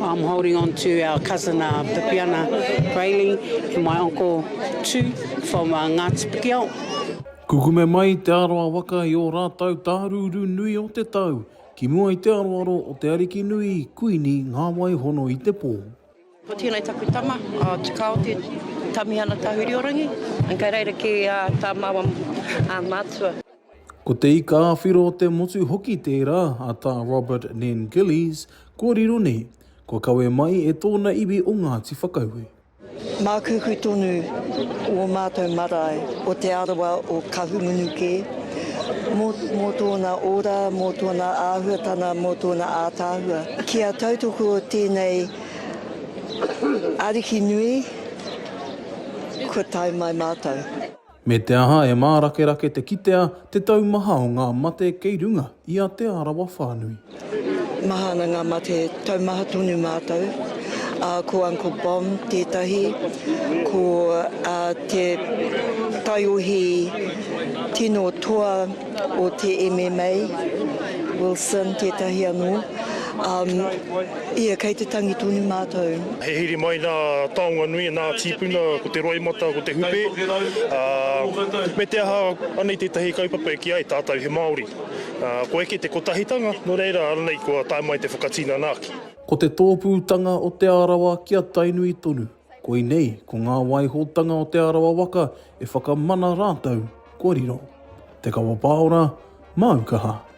I'm holding on to our cousin Pipiana Rayleigh and my uncle Tu from Ngāti Pikiao. Kukume mai Te Arawa Waka i o rātau tāruru nui o te tau. Ki mua i te aroaro o te Arikinui Kuini Nga wai hono i te pō. Ko tēnei takutama, te kao te tamihana tahuri orangi, an kai reira ki tā mawa mātua. Ko te ika āwhiro o te motu hoki tērā a Sir Robert Bom Gillies, kōrero nei, ko kawe mai e tōna iwi o Ngāti Whakaue. Mā kuku tonu o mātou marae, o te arawa o kahungunuke, mō tōna ora, mō tōna āhuatana, mō tōna ātāhua. Kia tautoko o tēnei Arikinui, ko tai mai mātou. Me te aha e mārake te kitea te taumaha o ngā mate kei runga i a Te Arawa Whānui. Mahana ngā mate taumaha tonu mātou. Ko Uncle Bom tētahi, ko te taiohi tino toa o te MMA, Wilson tētahi anō. Ia, kei te tangi tonu mātou. He hiri mai nā taonga nui, nā tīpuna, ko te roimata, ko te hupe. Me te aha, anei tētahi kaupapa e ki ai tātou he Māori. Ko eke te kotahitanga, no reira anei kua tae mai te whakatina nāki. Ko te tōpūtanga o te arawa kia tainui tonu. Ko i nei, ko ngā waihotanga o te Arawa Waka e whakamana rātau, kōrero. Te kawa pāora, Aukaha.